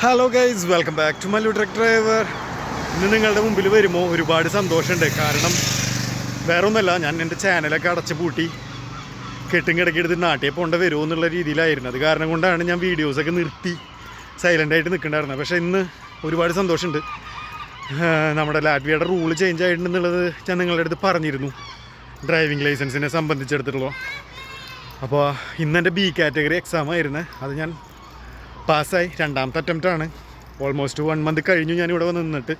Hello guys, welcome back to Mallu Truck Driver. ഇന്ന് നിങ്ങളുടെ മുമ്പിൽ വരുമ്പോൾ ഒരുപാട് സന്തോഷമുണ്ട്. കാരണം വേറെ ഒന്നുമല്ല, ഞാൻ എൻ്റെ ചാനലൊക്കെ അടച്ചു പൂട്ടി കെട്ടും കിടക്കിയെടുത്ത് നാട്ടിൽ പോകേണ്ട വരുമോ എന്നുള്ള രീതിയിലായിരുന്നു. അത് കാരണം കൊണ്ടാണ് ഞാൻ വീഡിയോസൊക്കെ നിർത്തി സൈലൻ്റായിട്ട് നിൽക്കണ്ടായിരുന്നത്. പക്ഷേ ഇന്ന് ഒരുപാട് സന്തോഷമുണ്ട്. നമ്മുടെ ലാറ്റ്വിയയുടെ റൂള് ചേഞ്ച് ആയിട്ടുണ്ടെന്നുള്ളത് ഞാൻ നിങ്ങളുടെ അടുത്ത് പറഞ്ഞിരുന്നു, ഡ്രൈവിംഗ് ലൈസൻസിനെ സംബന്ധിച്ചെടുത്തിട്ടുള്ളൂ. അപ്പോൾ ഇന്ന് എൻ്റെ ബി കാറ്റഗറി എക്സാം ആയിരുന്നു. അത് ഞാൻ പാസ്സായി. രണ്ടാമത്തെ അറ്റംപ്റ്റാണ്. ഓൾമോസ്റ്റ് 1 മന്ത് കഴിഞ്ഞു ഞാനിവിടെ വന്ന് നിന്നിട്ട്.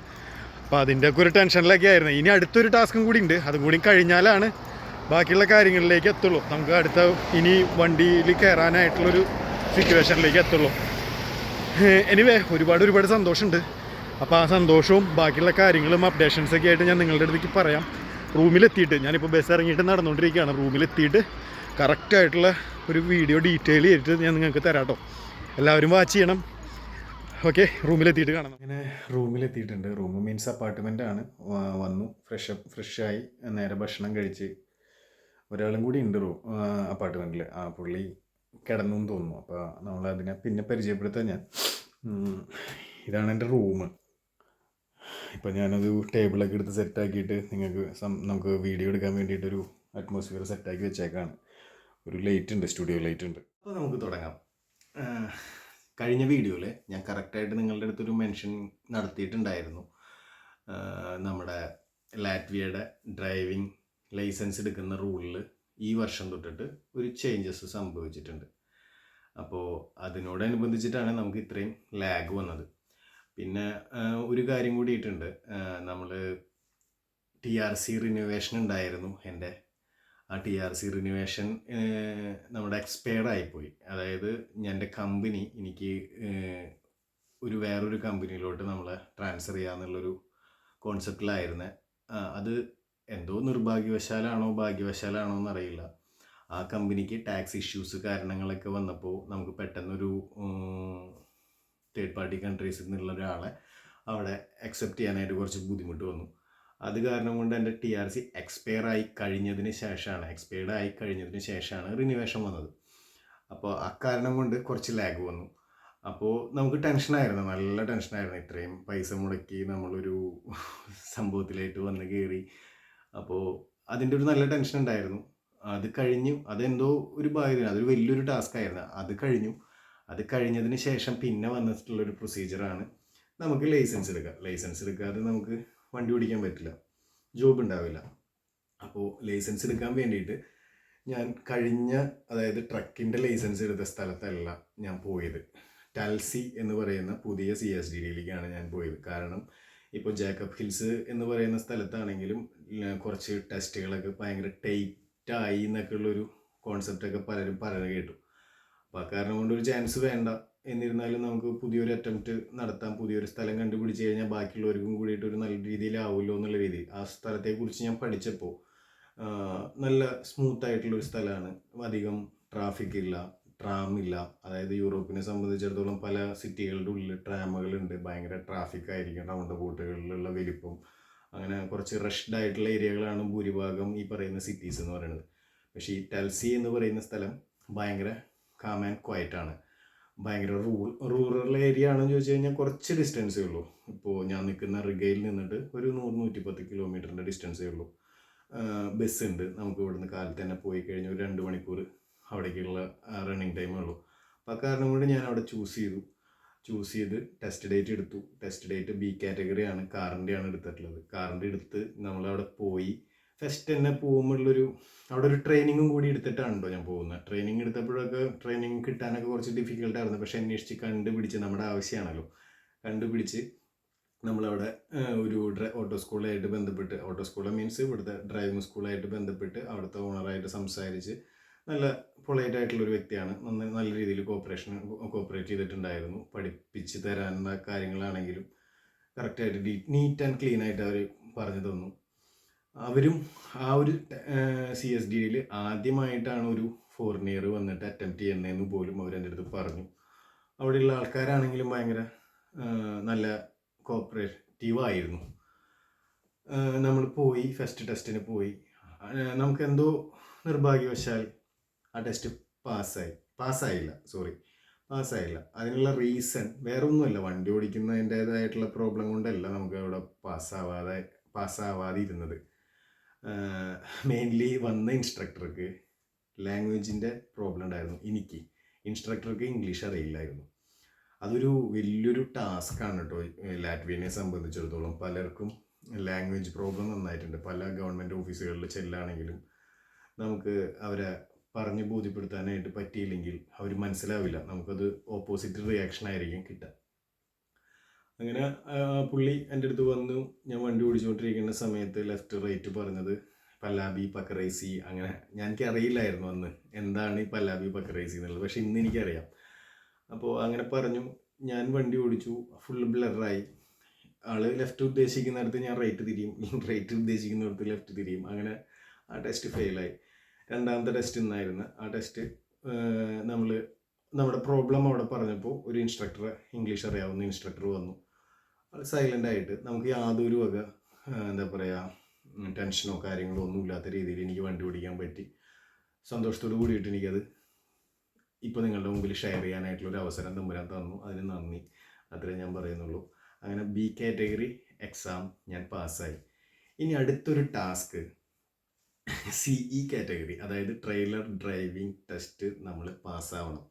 അപ്പോൾ അതിൻ്റെയൊക്കെ ഒരു ടെൻഷനിലൊക്കെ ആയിരുന്നു. ഇനി അടുത്തൊരു ടാസ്കും കൂടി ഉണ്ട്. അതും കൂടി കഴിഞ്ഞാലാണ് ബാക്കിയുള്ള കാര്യങ്ങളിലേക്ക് എത്തുള്ളൂ. നമുക്ക് അടുത്ത ഇനി വണ്ടിയിൽ കയറാനായിട്ടുള്ളൊരു സിറ്റുവേഷനിലേക്ക് എത്തുള്ളൂ. എനിവേ ഒരുപാട് സന്തോഷമുണ്ട്. അപ്പോൾ ആ സന്തോഷവും ബാക്കിയുള്ള കാര്യങ്ങളും അപ്ഡേഷൻസൊക്കെ ആയിട്ട് ഞാൻ നിങ്ങളുടെ അടുത്തേക്ക് പറയാം. റൂമിലെത്തിയിട്ട്, ഞാനിപ്പോൾ ബസ് ഇറങ്ങിയിട്ട് നടന്നുകൊണ്ടിരിക്കുകയാണ്. റൂമിലെത്തിയിട്ട് കറക്റ്റായിട്ടുള്ള ഒരു വീഡിയോ ഡീറ്റെയിൽ ചെയ്തിട്ട് ഞാൻ നിങ്ങൾക്ക് തരാം കേട്ടോ. എല്ലാവരും വാച്ച് ചെയ്യണം. ഓക്കെ, റൂമിലെത്തിയിട്ട് കാണാം. അങ്ങനെ റൂമിലെത്തിയിട്ടുണ്ട്. Room means അപ്പാർട്ട്മെൻറ്റാണ്. വന്നു ഫ്രഷായി നേരെ ഭക്ഷണം കഴിച്ച്. ഒരാളും കൂടി ഉണ്ട് അപ്പാർട്ട്മെൻറ്റിൽ. ആ പുള്ളി കിടന്നു എന്ന് തോന്നുന്നു. അപ്പോൾ നമ്മളതിനെ പിന്നെ പരിചയപ്പെടുത്താൻ ഞാൻ. ഇതാണ് എൻ്റെ റൂം. ഇപ്പോൾ ഞാനൊരു ടേബിളൊക്കെ എടുത്ത് സെറ്റാക്കിയിട്ട് നമുക്ക് വീഡിയോ എടുക്കാൻ വേണ്ടിയിട്ടൊരു അറ്റ്മോസ്ഫിയർ സെറ്റാക്കി വെച്ചേക്കാണ്. ഒരു ലൈറ്റ് ഉണ്ട്, സ്റ്റുഡിയോ ലൈറ്റ് ഉണ്ട്. അപ്പോൾ നമുക്ക് തുടങ്ങാം. കഴിഞ്ഞ വീഡിയോയിൽ ഞാൻ കറക്റ്റായിട്ട് നിങ്ങളുടെ അടുത്തൊരു മെൻഷൻ നടത്തിയിട്ടുണ്ടായിരുന്നു. നമ്മുടെ ലാറ്റ്വിയയുടെ ഡ്രൈവിംഗ് ലൈസൻസ് എടുക്കുന്ന റൂളിൽ ഈ വർഷം തൊട്ടിട്ട് ഒരു ചേഞ്ചസ് സംഭവിച്ചിട്ടുണ്ട്. അപ്പോൾ അതിനോടനുബന്ധിച്ചിട്ടാണ് നമുക്ക് ഇത്രയും ലാഗ് വന്നത്. പിന്നെ ഒരു കാര്യം കൂടിയിട്ടുണ്ട്. നമ്മൾ TRC റിന്യൂവേഷൻ ഉണ്ടായിരുന്നു. ആ TRC റിന്യൂവേഷൻ നമ്മുടെ എക്സ്പയർഡ് ആയിപ്പോയി. അതായത് എൻ്റെ കമ്പനി എനിക്ക് വേറൊരു കമ്പനിയിലോട്ട് നമ്മളെ ട്രാൻസ്ഫർ ചെയ്യാന്നുള്ളൊരു കോൺസെപ്റ്റിലായിരുന്നു. അത് എന്തോ നിർഭാഗ്യവശാലാണോ ഭാഗ്യവശാലാണോ എന്നറിയില്ല. ആ കമ്പനിക്ക് ടാക്സ് ഇഷ്യൂസ് കാരണങ്ങളൊക്കെ വന്നപ്പോൾ നമുക്ക് പെട്ടെന്നൊരു തേർഡ് പാർട്ടി കൺട്രീസിൽ നിന്നുള്ള ഒരാളെ അവിടെ അക്സെപ്റ്റ് ചെയ്യാനായിട്ട് കുറച്ച് ബുദ്ധിമുട്ട് വന്നു. അത് കാരണം കൊണ്ട് എൻ്റെ TRC എക്സ്പയർഡ് ആയി കഴിഞ്ഞതിന് ശേഷമാണ് റിന്യൂവേഷൻ വന്നത്. അപ്പോൾ ആ കാരണം കൊണ്ട് കുറച്ച് ലാഗ് വന്നു. അപ്പോൾ നമുക്ക് ടെൻഷനായിരുന്നു, നല്ല ടെൻഷനായിരുന്നു. ഇത്രയും പൈസ മുടക്കി നമ്മളൊരു സംഭവത്തിലായിട്ട് വന്ന് കയറി. അപ്പോൾ അതിൻ്റെ ഒരു നല്ല ടെൻഷൻ ഉണ്ടായിരുന്നു. അത് കഴിഞ്ഞു. അതെന്തോ ഒരു ഭാഗ്യത്തിന് അതൊരു വലിയൊരു ടാസ്ക് ആയിരുന്നു. അത് കഴിഞ്ഞതിന് ശേഷം പിന്നെ വന്നിട്ടുള്ളൊരു പ്രൊസീജിയറാണ് നമുക്ക് ലൈസൻസ് എടുക്കുക. ലൈസൻസ് എടുക്കാതെ നമുക്ക് വണ്ടി ഓടിക്കാൻ പറ്റില്ല, ജോബ് ഉണ്ടാവില്ല. അപ്പോൾ ലൈസൻസ് എടുക്കാൻ വേണ്ടിയിട്ട് ഞാൻ അതായത് ട്രക്കിൻ്റെ ലൈസൻസ് എടുത്ത സ്ഥലത്തല്ല ഞാൻ പോയത്. ടാൽസി എന്ന് പറയുന്ന പുതിയ CSDDയിലേക്കാണ് ഞാൻ പോയത്. കാരണം ഇപ്പോൾ ജേക്കബ് ഹിൽസ് എന്ന് പറയുന്ന സ്ഥലത്താണെങ്കിലും കുറച്ച് ടെസ്റ്റുകളൊക്കെ ഭയങ്കര ടൈറ്റായി എന്നൊക്കെ ഉള്ളൊരു കോൺസെപ്റ്റൊക്കെ പലരും പറഞ്ഞു കേട്ടു. അപ്പോൾ ആ കാരണം കൊണ്ടൊരു ചാൻസ് വേണ്ട. എന്നിരുന്നാലും നമുക്ക് പുതിയൊരു അറ്റംപ്റ്റ് നടത്താം. പുതിയൊരു സ്ഥലം കണ്ടുപിടിച്ച് കഴിഞ്ഞാൽ ബാക്കിയുള്ളവർക്കും കൂടിയിട്ട് ഒരു നല്ല രീതിയിലാവുമല്ലോ എന്നുള്ള രീതിയിൽ ആ സ്ഥലത്തെക്കുറിച്ച് ഞാൻ പഠിച്ചപ്പോൾ നല്ല സ്മൂത്തായിട്ടുള്ളൊരു സ്ഥലമാണ്. അധികം ട്രാഫിക് ഇല്ല, ട്രാമില്ല. അതായത് യൂറോപ്പിനെ സംബന്ധിച്ചിടത്തോളം പല സിറ്റികളുടെ ഉള്ളിൽ ട്രാമുകളുണ്ട്. ഭയങ്കര ട്രാഫിക് ആയിരിക്കും, റൗണ്ട് ബോട്ടുകളിലുള്ള വലിപ്പം. അങ്ങനെ കുറച്ച് റഷ്ഡ് ആയിട്ടുള്ള ഏരിയകളാണ് ഭൂരിഭാഗം ഈ പറയുന്ന സിറ്റീസ് എന്ന് പറയുന്നത്. പക്ഷേ ഈ ടാൽസി എന്ന് പറയുന്ന സ്ഥലം ഭയങ്കര കാം ആൻഡ് ക്വയറ്റാണ്. ഭയങ്കര റൂറൽ ഏരിയ ആണെന്ന് ചോദിച്ചു കഴിഞ്ഞാൽ കുറച്ച് ഡിസ്റ്റൻസേ ഉള്ളൂ. ഇപ്പോൾ ഞാൻ നിൽക്കുന്ന റിഗയിൽ നിന്നിട്ട് ഒരു 100-110 കിലോമീറ്ററിൻ്റെ ഡിസ്റ്റൻസേ ഉള്ളൂ. ബസ് ഉണ്ട്. നമുക്ക് ഇവിടുന്ന് കാലത്ത് തന്നെ പോയി കഴിഞ്ഞാൽ ഒരു 2 മണിക്കൂർ അവിടേക്കുള്ള റണ്ണിങ് ടൈമേ ഉള്ളൂ. അപ്പോൾ ആ കാരണം കൊണ്ട് ഞാൻ അവിടെ ചൂസ് ചെയ്ത് ടെസ്റ്റ് ഡേറ്റ് എടുത്തു. ടെസ്റ്റ് ഡേറ്റ് ബി കാറ്റഗറിയാണ്, കാറിൻ്റെയാണ് എടുത്തിട്ടുള്ളത്. കാറിൻ്റെ എടുത്ത് നമ്മളവിടെ പോയി. ഫസ്റ്റ് തന്നെ പോകുമ്പോഴുള്ളൊരു അവിടെ ഒരു ട്രെയിനിങ്ങും കൂടി എടുത്തിട്ടാണ് കേട്ടോ ഞാൻ പോകുന്നത്. ട്രെയിനിങ് എടുത്തപ്പോഴൊക്കെ ട്രെയിനിങ് കിട്ടാനൊക്കെ കുറച്ച് ഡിഫിക്കൽട്ടായിരുന്നു. പക്ഷേ അന്വേഷിച്ച് കണ്ടുപിടിച്ച്, നമ്മുടെ ആവശ്യമാണല്ലോ, കണ്ടുപിടിച്ച് നമ്മളവിടെ ഒരു ഓട്ടോ സ്കൂള് മീൻസ് ഇവിടുത്തെ ഡ്രൈവിംഗ് സ്കൂളായിട്ട് ബന്ധപ്പെട്ട് അവിടുത്തെ ഓണറായിട്ട് സംസാരിച്ച് നല്ല പൊളൈറ്റായിട്ടുള്ളൊരു വ്യക്തിയാണ്. നല്ല രീതിയിൽ കോപ്പറേറ്റ് ചെയ്തിട്ടുണ്ടായിരുന്നു. പഠിപ്പിച്ച് തരാനുള്ള കാര്യങ്ങളാണെങ്കിലും കറക്റ്റായിട്ട് നീറ്റ് ആൻഡ് ക്ലീൻ ആയിട്ട് അവർ പറഞ്ഞു തന്നു. അവരും ആ ഒരു CSDയിൽ ആദ്യമായിട്ടാണ് ഒരു ഫോറിനിയർ വന്നിട്ട് അറ്റംപ്റ്റ് ചെയ്യുന്നതെന്ന് പോലും അവരെൻ്റെ അടുത്ത് പറഞ്ഞു. അവിടെയുള്ള ആൾക്കാരാണെങ്കിലും ഭയങ്കര നല്ല കോപ്പറേറ്റീവായിരുന്നു. നമ്മൾ പോയി, ഫസ്റ്റ് ടെസ്റ്റിന് പോയി. നമുക്കെന്തോ നിർഭാഗ്യവശാൽ ആ ടെസ്റ്റ് പാസ്സായില്ല. പാസ്സായില്ല. അതിനുള്ള റീസൺ വേറെ ഒന്നുമല്ല, വണ്ടി ഓടിക്കുന്നതിൻ്റേതായിട്ടുള്ള പ്രോബ്ലം കൊണ്ടല്ല നമുക്ക് അവിടെ പാസ്സാവാതെ ഇരുന്നത്. മെയിൻലി വന്ന ഇൻസ്ട്രക്ടർക്ക് ലാംഗ്വേജിൻ്റെ പ്രോബ്ലം ഉണ്ടായിരുന്നു. എനിക്ക് ഇൻസ്ട്രക്ടർക്ക് ഇംഗ്ലീഷ് അറിയില്ലായിരുന്നു. അതൊരു വലിയൊരു ടാസ്ക്കാണ് കേട്ടോ. ലാറ്റ്വിയനെ സംബന്ധിച്ചിടത്തോളം പലർക്കും ലാംഗ്വേജ് പ്രോബ്ലം നന്നായിട്ടുണ്ട്. പല ഗവൺമെൻറ് ഓഫീസുകളിൽ ചെല്ലാണെങ്കിലും നമുക്ക് അവരെ പറഞ്ഞ് ബോധ്യപ്പെടുത്താനായിട്ട് പറ്റിയില്ലെങ്കിൽ അവർ മനസ്സിലാവില്ല, നമുക്കത് ഓപ്പോസിറ്റ് റിയാക്ഷൻ ആയിരിക്കും കിട്ടുക. അങ്ങനെ പുള്ളി എൻ്റെ അടുത്ത് വന്നു. ഞാൻ വണ്ടി ഓടിച്ചുകൊണ്ടിരിക്കുന്ന സമയത്ത് ലെഫ്റ്റ് റൈറ്റ് പറഞ്ഞത് പല്ലാബി പക്കറൈസി, അങ്ങനെ എനിക്ക് അറിയില്ലായിരുന്നു അന്ന് എന്താണ് ഈ പല്ലാബി പക്കറൈസി എന്നുള്ളത്. പക്ഷെ ഇന്ന് എനിക്കറിയാം. അപ്പോൾ അങ്ങനെ പറഞ്ഞു. ഞാൻ വണ്ടി ഓടിച്ചു, ഫുൾ ബ്ലറായി. ആള് ലെഫ്റ്റ് ഉദ്ദേശിക്കുന്നിടത്ത് ഞാൻ റൈറ്റ് തിരിയും, റൈറ്റ് ഉദ്ദേശിക്കുന്നിടത്ത് ലെഫ്റ്റ് തിരിയും. അങ്ങനെ ആ ടെസ്റ്റ് ഫെയിലായി. രണ്ടാമത്തെ ടെസ്റ്റ് ഇന്നായിരുന്നു. ആ ടെസ്റ്റ് നമ്മുടെ പ്രോബ്ലം അവിടെ പറഞ്ഞപ്പോൾ ഒരു ഇൻസ്ട്രക്ടർ, ഇംഗ്ലീഷ് അറിയാവുന്ന ഇൻസ്ട്രക്ടർ വന്നു. സൈലൻ്റ് ആയിട്ട് നമുക്ക് യാതൊരു വക എന്താ പറയുക ടെൻഷനോ കാര്യങ്ങളോ ഒന്നും ഇല്ലാത്ത രീതിയിൽ എനിക്ക് വണ്ടി ഓടിക്കാൻ പറ്റി. സന്തോഷത്തോട് കൂടിയിട്ട് എനിക്കത് ഇപ്പോൾ നിങ്ങളുടെ മുമ്പിൽ ഷെയർ ചെയ്യാനായിട്ടുള്ളൊരു അവസരം തമ്പുരാൻ തന്നു. അതിന് നന്ദി, അത്രേ ഞാൻ പറയുന്നുള്ളൂ. അങ്ങനെ ബി കാറ്റഗറി എക്സാം ഞാൻ പാസ്സായി. ഇനി അടുത്തൊരു ടാസ്ക് CE കാറ്റഗറി, അതായത് ട്രെയിലർ ഡ്രൈവിംഗ് ടെസ്റ്റ് നമ്മൾ പാസ്സാവണം.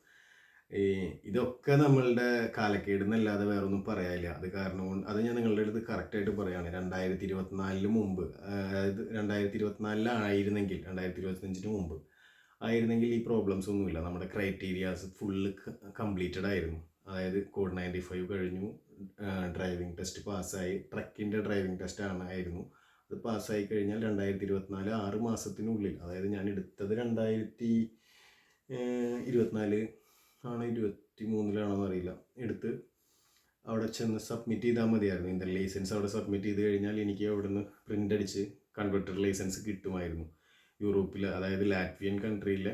ഇതൊക്കെ നമ്മളുടെ കാലക്കേടെന്നല്ലാതെ വേറൊന്നും പറയാനില്ല. അത് കാരണം കൊണ്ട് അത് ഞാൻ നിങ്ങളുടെ അടുത്ത് കറക്റ്റായിട്ട് പറയുകയാണ്. 2024 മുമ്പ്, അതായത് 2024 2025 മുമ്പ് ആയിരുന്നെങ്കിൽ ഈ പ്രോബ്ലംസ് ഒന്നുമില്ല. നമ്മുടെ ക്രൈറ്റീരിയാസ് ഫുള്ള് കംപ്ലീറ്റഡ് ആയിരുന്നു. അതായത് കോഡ് 95 കഴിഞ്ഞു, ഡ്രൈവിംഗ് ടെസ്റ്റ് പാസ്സായി. ട്രക്കിൻ്റെ ഡ്രൈവിംഗ് ടെസ്റ്റ് ആയിരുന്നു. അത് പാസ്സായി കഴിഞ്ഞാൽ 2024 6 മാസത്തിനുള്ളിൽ, അതായത് ഞാൻ എടുത്തത് 2024 ആണ്, 23 അറിയില്ല, എടുത്ത് അവിടെ ചെന്ന് സബ്മിറ്റ് ചെയ്താൽ മതിയായിരുന്നു. ഇതിൻ്റെ ലൈസൻസ് അവിടെ സബ്മിറ്റ് ചെയ്ത് കഴിഞ്ഞാൽ എനിക്ക് അവിടെ നിന്ന് പ്രിൻ്റ് അടിച്ച് കൺവെർട്ടർ ലൈസൻസ് കിട്ടുമായിരുന്നു. യൂറോപ്പിൽ, അതായത് ലാറ്റ്വിയൻ കൺട്രിയിലെ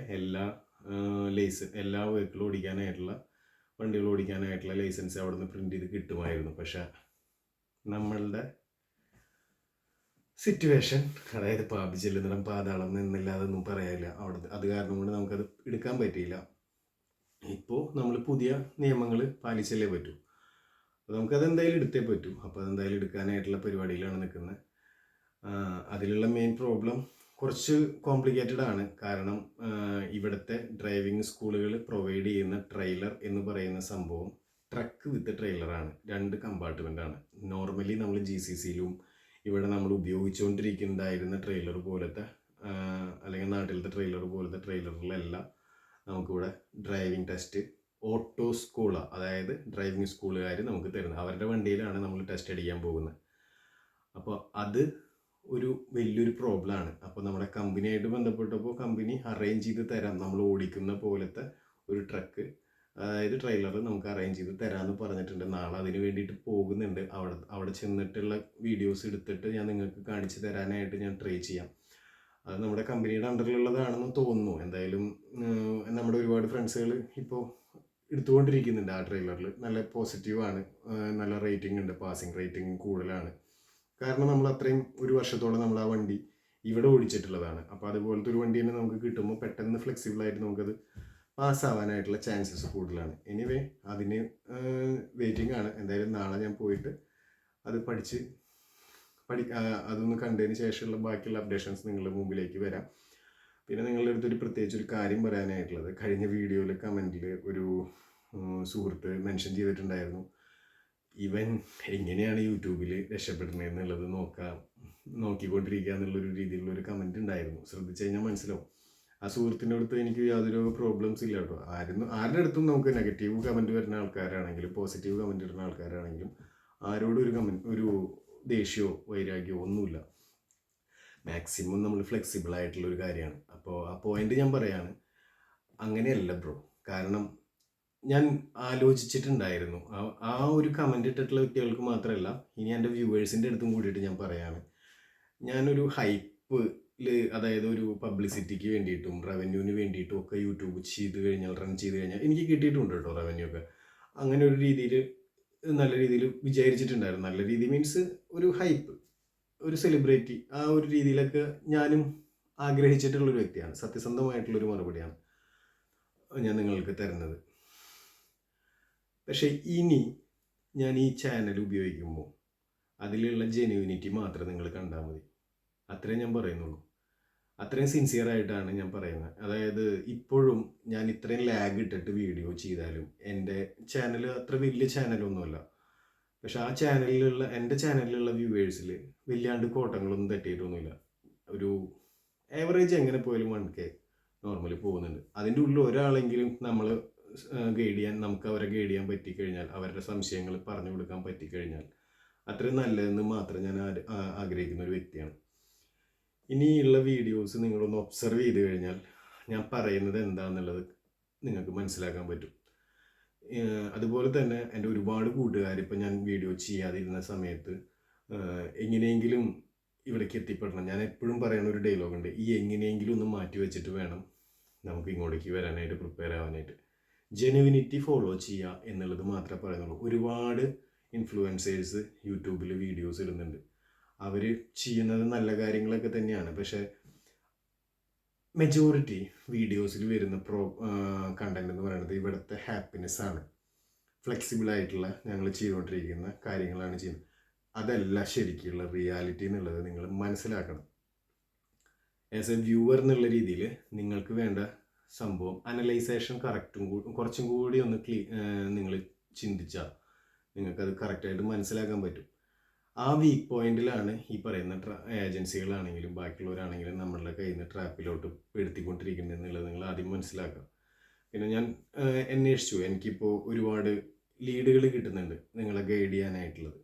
എല്ലാ വെഹിക്കിൾ ഓടിക്കാനായിട്ടുള്ള, വണ്ടികൾ ഓടിക്കാനായിട്ടുള്ള ലൈസൻസ് അവിടെ നിന്ന് പ്രിൻ്റ് ചെയ്ത് കിട്ടുമായിരുന്നു. പക്ഷേ നമ്മളുടെ സിറ്റുവേഷൻ, അതായത് പാപി ചെല്ലുന്നിടം പാതാളം എന്നില്ലാതൊന്നും പറയാനില്ല അവിടെ. അത് കാരണം കൊണ്ട് നമുക്കത് എടുക്കാൻ പറ്റിയില്ല. ഇപ്പോൾ നമ്മൾ പുതിയ നിയമങ്ങൾ പാലിച്ചല്ലേ പറ്റൂ. അപ്പോൾ നമുക്കത് എന്തായാലും എടുത്തേ പറ്റൂ. അപ്പോൾ അതെന്തായാലും എടുക്കാനായിട്ടുള്ള പരിപാടിയിലാണ് നിൽക്കുന്നത്. അതിലുള്ള മെയിൻ പ്രോബ്ലം കുറച്ച് കോംപ്ലിക്കേറ്റഡ് ആണ്. കാരണം ഇവിടുത്തെ ഡ്രൈവിംഗ് സ്കൂളുകൾ പ്രൊവൈഡ് ചെയ്യുന്ന ട്രെയിലർ എന്ന് പറയുന്ന സംഭവം ട്രക്ക് വിത്ത് ട്രെയിലറാണ്. 2 കമ്പാർട്ട്മെൻ്റാണ്. നോർമലി നമ്മൾ GCCയിലും ഇവിടെ നമ്മൾ ഉപയോഗിച്ചുകൊണ്ടിരിക്കുന്നതായിരുന്ന ട്രെയിലർ പോലത്തെ, അല്ലെങ്കിൽ നാട്ടിലത്തെ ട്രെയിലർ പോലത്തെ ട്രെയിലറിലെല്ലാം നമുക്കിവിടെ ഡ്രൈവിംഗ് ടെസ്റ്റ് ഓട്ടോ സ്കൂളാണ്, അതായത് ഡ്രൈവിംഗ് സ്കൂളുകാർ നമുക്ക് തരുന്നത്. അവരുടെ വണ്ടിയിലാണ് നമ്മൾ ടെസ്റ്റ് അടിക്കാൻ പോകുന്നത്. അപ്പോൾ അത് ഒരു വലിയൊരു പ്രോബ്ലമാണ്. അപ്പോൾ നമ്മുടെ കമ്പനിയായിട്ട് ബന്ധപ്പെട്ടപ്പോൾ കമ്പനി അറേഞ്ച് ചെയ്ത് തരാം, നമ്മൾ ഓടിക്കുന്ന പോലത്തെ ഒരു ട്രക്ക്, അതായത് ട്രെയിലർ നമുക്ക് അറേഞ്ച് ചെയ്ത് തരാമെന്ന് പറഞ്ഞിട്ടുണ്ട്. നാളെ അതിന് വേണ്ടിയിട്ട് പോകുന്നുണ്ട്. അവിടെ ചെന്നിട്ടുള്ള വീഡിയോസ് എടുത്തിട്ട് ഞാൻ നിങ്ങൾക്ക് കാണിച്ചു തരാനായിട്ട് ഞാൻ ട്രൈ ചെയ്യാം. അത് നമ്മുടെ കമ്പനിയുടെ അണ്ടറിലുള്ളതാണെന്ന് തോന്നുന്നു. എന്തായാലും നമ്മുടെ ഒരുപാട് ഫ്രണ്ട്സുകൾ ഇപ്പോൾ എടുത്തുകൊണ്ടിരിക്കുന്നുണ്ട് ആ ട്രെയിലറിൽ. നല്ല പോസിറ്റീവാണ്, നല്ല റേറ്റിംഗ് ഉണ്ട്, പാസിംഗ് റേറ്റിംഗ് കൂടുതലാണ്. കാരണം നമ്മൾ അത്രയും ഒരു വർഷത്തോളം നമ്മൾ ആ വണ്ടി ഇവിടെ ഓടിച്ചിട്ടുള്ളതാണ്. അപ്പോൾ അതുപോലത്തെ ഒരു വണ്ടി തന്നെ നമുക്ക് കിട്ടുമ്പോൾ പെട്ടെന്ന് ഫ്ലെക്സിബിളായിട്ട് നമുക്കത് പാസ്സാവാനായിട്ടുള്ള ചാൻസസ് കൂടുതലാണ്. എനിവേ, അതിന് വെയിറ്റിംഗ് ആണ്. എന്തായാലും നാളെ ഞാൻ പോയിട്ട് അത് അതൊന്ന് കണ്ടതിന് ശേഷമുള്ള ബാക്കിയുള്ള അപ്ഡേഷൻസ് നിങ്ങളുടെ മുമ്പിലേക്ക് വരാം. പിന്നെ നിങ്ങളുടെ അടുത്തൊരു പ്രത്യേകിച്ച് ഒരു കാര്യം പറയാനായിട്ടുള്ളത്, കഴിഞ്ഞ വീഡിയോയിൽ കമൻറ്റിൽ ഒരു സുഹൃത്ത് മെൻഷൻ ചെയ്തിട്ടുണ്ടായിരുന്നു, ഇവൻ എങ്ങനെയാണ് യൂട്യൂബിൽ രക്ഷപ്പെടുന്നത് എന്നുള്ളത് നോക്കിക്കൊണ്ടിരിക്കുക എന്നുള്ളൊരു രീതിയിലുള്ളൊരു കമൻറ്റ് ഉണ്ടായിരുന്നു. ശ്രദ്ധിച്ചു കഴിഞ്ഞാൽ മനസ്സിലാവും. ആ സുഹൃത്തിൻ്റെ അടുത്ത് എനിക്ക് യാതൊരു പ്രോബ്ലംസ് ഇല്ല കേട്ടോ. ആരുടെ അടുത്തും നമുക്ക് നെഗറ്റീവ് കമൻറ്റ് വരുന്ന ആൾക്കാരാണെങ്കിലും പോസിറ്റീവ് കമൻറ്റ് ഇടുന്ന ആൾക്കാരാണെങ്കിലും ആരോടും ഒരു ദേഷ്യമോ വൈരാഗ്യമോ ഒന്നുമില്ല. മാക്സിമം നമ്മൾ ഫ്ലെക്സിബിൾ ആയിട്ടുള്ളൊരു കാര്യമാണ്. അപ്പോൾ ആ പോയിന്റ് ഞാൻ പറയാണ്, അങ്ങനെയല്ല ബ്രോ. കാരണം ഞാൻ ആലോചിച്ചിട്ടുണ്ടായിരുന്നു, ആ ഒരു കമൻ്റ് ഇട്ടിട്ടുള്ള വ്യക്തികൾക്ക് മാത്രമല്ല, ഇനി എൻ്റെ വ്യൂവേഴ്സിൻ്റെ അടുത്തും കൂടിയിട്ട് ഞാൻ പറയാണ്. ഞാനൊരു ഹൈപ്പിൽ, അതായത് ഒരു പബ്ലിസിറ്റിക്ക് വേണ്ടിയിട്ടും റവന്യൂവിന് വേണ്ടിയിട്ടും ഒക്കെ യൂട്യൂബ് റൺ ചെയ്ത് കഴിഞ്ഞാൽ എനിക്ക് കിട്ടിയിട്ടുണ്ട് കേട്ടോ റവന്യൂ ഒക്കെ. അങ്ങനെ ഒരു രീതിയിൽ നല്ല രീതിയിൽ വിചാരിച്ചിട്ടുണ്ടായിരുന്നു. നല്ല രീതി മീൻസ് ഒരു ഹൈപ്പ്, ഒരു സെലിബ്രിറ്റി, ആ ഒരു രീതിയിലൊക്കെ ഞാനും ആഗ്രഹിച്ചിട്ടുള്ളൊരു വ്യക്തിയാണ്. സത്യസന്ധമായിട്ടുള്ളൊരു മറുപടിയാണ് ഞാൻ നിങ്ങൾക്ക് തരുന്നത്. പക്ഷേ ഇനി ഞാൻ ഈ ചാനൽ ഉപയോഗിക്കുമ്പോൾ അതിലുള്ള ജെന്യൂനിറ്റി മാത്രം നിങ്ങൾ കണ്ടാൽ മതി. അത്രേ ഞാൻ പറയുന്നുള്ളൂ. അത്രയും സിൻസിയറായിട്ടാണ് ഞാൻ പറയുന്നത്. അതായത് ഇപ്പോഴും ഞാൻ ഇത്രയും ലാഗ് ഇട്ടിട്ട് വീഡിയോ ചെയ്താലും എൻ്റെ ചാനൽ അത്ര വലിയ ചാനലൊന്നുമല്ല. പക്ഷെ ആ ചാനലിലുള്ള എൻ്റെ ചാനലിലുള്ള വ്യൂവേഴ്സിൽ വലിയാണ്ട് കോട്ടങ്ങളൊന്നും തട്ടിയിട്ടൊന്നുമില്ല. ഒരു ആവറേജ് എങ്ങനെ പോയാലും 1K നോർമലി പോകുന്നുണ്ട്. അതിൻ്റെ ഉള്ളിൽ ഒരാളെങ്കിലും നമ്മൾ നമുക്ക് അവരെ ഗൈഡ് ചെയ്യാൻ പറ്റിക്കഴിഞ്ഞാൽ, അവരുടെ സംശയങ്ങൾ പറഞ്ഞു കൊടുക്കാൻ പറ്റിക്കഴിഞ്ഞാൽ അത്രയും നല്ലതെന്ന് മാത്രം ഞാൻ ആഗ്രഹിക്കുന്ന ഒരു വ്യക്തിയാണ്. ഇനിയുള്ള വീഡിയോസ് നിങ്ങളൊന്ന് ഒബ്സർവ് ചെയ്ത് കഴിഞ്ഞാൽ ഞാൻ പറയുന്നത് എന്താണെന്നുള്ളത് നിങ്ങൾക്ക് മനസ്സിലാക്കാൻ പറ്റും. അതുപോലെ തന്നെ എൻ്റെ ഒരുപാട് കൂട്ടുകാർ ഇപ്പം ഞാൻ വീഡിയോ ചെയ്യാതിരുന്ന സമയത്ത് എങ്ങനെയെങ്കിലും ഇവിടേക്ക് എത്തിപ്പെടണം. ഞാൻ എപ്പോഴും പറയുന്ന ഒരു ഡയലോഗുണ്ട്, ഈ എങ്ങനെയെങ്കിലും ഒന്ന് മാറ്റി വെച്ചിട്ട് വേണം നമുക്ക് ഇങ്ങോട്ടേക്ക് വരാനായിട്ട്, പ്രിപ്പയർ ആവാനായിട്ട്. ജെനുവിനിറ്റി ഫോളോ ചെയ്യുക എന്നുള്ളത് മാത്രമേ പറയുന്നുള്ളൂ. ഒരുപാട് ഇൻഫ്ലുവൻസേഴ്സ് യൂട്യൂബിൽ വീഡിയോസ് ഇടുന്നുണ്ട്. അവർ ചെയ്യുന്നത് നല്ല കാര്യങ്ങളൊക്കെ തന്നെയാണ്. പക്ഷേ മെജോറിറ്റി വീഡിയോസിൽ വരുന്ന കണ്ടന്റ് എന്ന് പറയുന്നത് ഇവിടുത്തെ ഹാപ്പിനെസ് ആണ്. ഫ്ലെക്സിബിളായിട്ടുള്ള ഞങ്ങൾ ചെയ്തുകൊണ്ടിരിക്കുന്ന കാര്യങ്ങളാണ് ചെയ്യുന്നത്. അതല്ല ശരിക്കുള്ള റിയാലിറ്റി എന്നുള്ളത് നിങ്ങൾ മനസ്സിലാക്കണം. ആസ് എ വ്യൂവർ എന്നുള്ള രീതിയിൽ നിങ്ങൾക്ക് വേണ്ട സംഭവം അനലൈസേഷൻ കുറച്ചും കൂടി ഒന്ന് നിങ്ങൾ ചിന്തിച്ചാൽ നിങ്ങൾക്കത് കറക്റ്റായിട്ട് മനസ്സിലാക്കാൻ പറ്റും. ആ വീക്ക് പോയിന്റിലാണ് ഈ പറയുന്ന ഏജൻസികളാണെങ്കിലും ബാക്കിയുള്ളവരാണെങ്കിലും നമ്മളുടെ കയ്യിൽ നിന്ന് ട്രാപ്പിലോട്ട് പെടുത്തിക്കൊണ്ടിരിക്കുന്നത് എന്നുള്ളത് നിങ്ങൾ ആദ്യം മനസ്സിലാക്കുക. പിന്നെ ഞാൻ അന്വേഷിച്ചു, എനിക്കിപ്പോൾ ഒരുപാട് ലീഡുകൾ കിട്ടുന്നുണ്ട് നിങ്ങളെ ഗൈഡ് ചെയ്യാനായിട്ടുള്ളത്.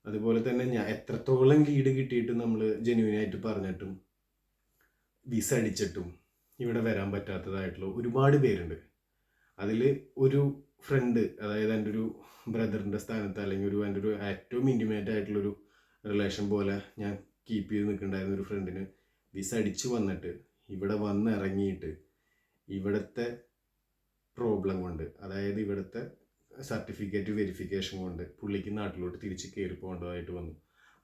അതുപോലെ തന്നെ ഞാൻ എത്രത്തോളം ലീഡ് കിട്ടിയിട്ട് നമ്മൾ ജെന്യൂനായിട്ട് പറഞ്ഞിട്ടും വിസ അടിച്ചിട്ടും ഇവിടെ വരാൻ പറ്റാത്തതായിട്ടുള്ള ഒരുപാട് പേരുണ്ട്. അതിൽ ഒരു ഫ്രണ്ട്, അതായത് എൻ്റെ ഒരു ബ്രദറിൻ്റെ സ്ഥാനത്ത്, അല്ലെങ്കിൽ എൻ്റെ ഒരു ഏറ്റവും ഇൻറ്റിമേറ്റ് ആയിട്ടുള്ളൊരു റിലേഷൻ പോലെ ഞാൻ കീപ്പ് ചെയ്ത് നിൽക്കുന്നുണ്ടായിരുന്ന ഒരു ഫ്രണ്ടിന് വിസ അടിച്ച് വന്നിട്ട് ഇവിടെ വന്നിറങ്ങിയിട്ട് ഇവിടുത്തെ പ്രോബ്ലം കൊണ്ട്, അതായത് ഇവിടുത്തെ സർട്ടിഫിക്കറ്റ് വെരിഫിക്കേഷൻ കൊണ്ട് പുള്ളിക്ക് നാട്ടിലോട്ട് തിരിച്ച് കയറി പോകേണ്ടതായിട്ട് വന്നു.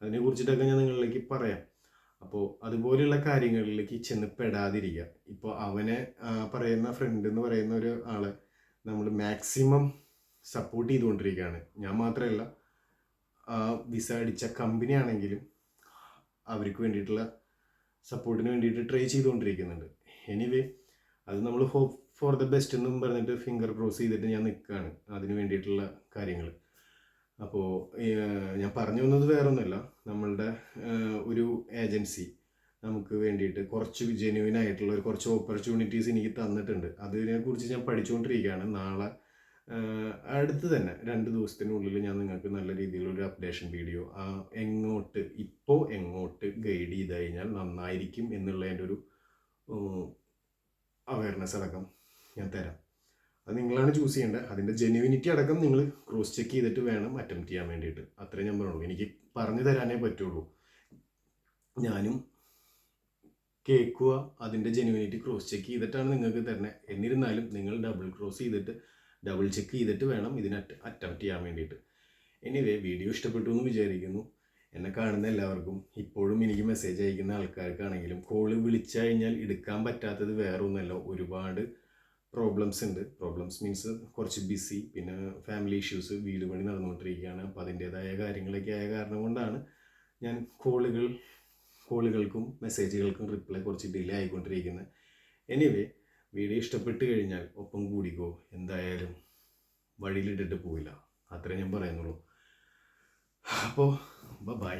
അതിനെക്കുറിച്ചിട്ടൊക്കെ ഞാൻ നിങ്ങളിലേക്ക് പറയാം. അപ്പോൾ അതുപോലെയുള്ള കാര്യങ്ങളിലേക്ക് ചെന്ന് പെടാതിരിക്കുക. ഇപ്പോൾ അവനെ പറയുന്ന ഫ്രണ്ട് എന്ന് പറയുന്ന ഒരു ആളെ നമ്മൾ മാക്സിമം സപ്പോർട്ട് ചെയ്തുകൊണ്ടിരിക്കുകയാണ്. ഞാൻ മാത്രമല്ല, വിസ അടിച്ച കമ്പനി ആണെങ്കിലും അവർക്ക് വേണ്ടിയിട്ടുള്ള സപ്പോർട്ടിന് വേണ്ടിയിട്ട് ട്രൈ ചെയ്തുകൊണ്ടിരിക്കുന്നുണ്ട്. എനിവേ, അത് നമ്മൾ ഹോപ്പ് ഫോർ ദ ബെസ്റ്റ് എന്നും പറഞ്ഞിട്ട് ഫിംഗർ ക്രോസ് ചെയ്തിട്ട് ഞാൻ നിൽക്കുകയാണ് അതിന് വേണ്ടിയിട്ടുള്ള കാര്യങ്ങൾ. അപ്പോൾ ഞാൻ പറഞ്ഞു വന്നത് വേറൊന്നുമല്ല, നമ്മളുടെ ഒരു ഏജൻസി നമുക്ക് വേണ്ടിയിട്ട് കുറച്ച് ജെന്യൂൻ ആയിട്ടുള്ള ഒരു കുറച്ച് ഓപ്പർച്യൂണിറ്റീസ് എനിക്ക് തന്നിട്ടുണ്ട്. അതിനെക്കുറിച്ച് ഞാൻ പഠിച്ചുകൊണ്ടിരിക്കുകയാണ്. നാളെ അടുത്ത് തന്നെ 2 ദിവസത്തിനുള്ളിൽ ഞാൻ നിങ്ങൾക്ക് നല്ല രീതിയിലൊരു അപ്ഡേഷൻ വീഡിയോ എങ്ങോട്ട് ഗൈഡ് ചെയ്ത് കഴിഞ്ഞാൽ നന്നായിരിക്കും എന്നുള്ളതിൻ്റെ ഒരു അവയർനെസ് അടക്കം ഞാൻ തരാം. അത് നിങ്ങളാണ് ചൂസ് ചെയ്യേണ്ടത്. അതിൻ്റെ ജെന്യൂനിറ്റി അടക്കം നിങ്ങൾ ക്രോസ് ചെക്ക് ചെയ്തിട്ട് വേണം അറ്റംപ്റ്റ് ചെയ്യാൻ വേണ്ടിയിട്ട്. അത്രേ ഞാൻ പറയുള്ളൂ. എനിക്ക് പറഞ്ഞു തരാനേ പറ്റുള്ളൂ. ഞാനും കേൾക്കുക, അതിൻ്റെ ജെന്യൂനിറ്റി ക്രോസ് ചെക്ക് ചെയ്തിട്ടാണ് നിങ്ങൾക്ക് തരുന്നത്. എന്നിരുന്നാലും നിങ്ങൾ ഡബിൾ ചെക്ക് ചെയ്തിട്ട് വേണം ഇതിന് അറ്റംപ്റ്റ് ചെയ്യാൻ വേണ്ടിയിട്ട്. എനിവേ, വീഡിയോ ഇഷ്ടപ്പെട്ടു എന്ന് വിചാരിക്കുന്നു. എന്നെ കാണുന്ന എല്ലാവർക്കും, ഇപ്പോഴും എനിക്ക് മെസ്സേജ് അയക്കുന്ന ആൾക്കാർക്കാണെങ്കിലും, കോള് വിളിച്ചു കഴിഞ്ഞാൽ എടുക്കാൻ പറ്റാത്തത് വേറെ ഒന്നുമല്ല, ഒരുപാട് പ്രോബ്ലംസ് ഉണ്ട്. പ്രോബ്ലംസ് മീൻസ് കുറച്ച് ബിസി, പിന്നെ ഫാമിലി ഇഷ്യൂസ്, വീട് പണി നടന്നുകൊണ്ടിരിക്കുകയാണ്. അപ്പോൾ അതിൻ്റേതായ കാര്യങ്ങളൊക്കെ ആയ കാരണം കൊണ്ടാണ് ഞാൻ കോളുകൾക്കും മെസ്സേജുകൾക്കും റിപ്ലൈ കുറച്ച് ഡിലേ ആയിക്കൊണ്ടിരിക്കുന്നത്. എനിവേ, വീഡിയോ ഇഷ്ടപ്പെട്ട് കഴിഞ്ഞാൽ ഒപ്പം കൂടിക്കോ. എന്തായാലും വഴിയിലിട്ടിട്ട് പോയില്ല. അത്രേ ഞാൻ പറയുന്നുള്ളൂ. അപ്പോൾ ബൈ.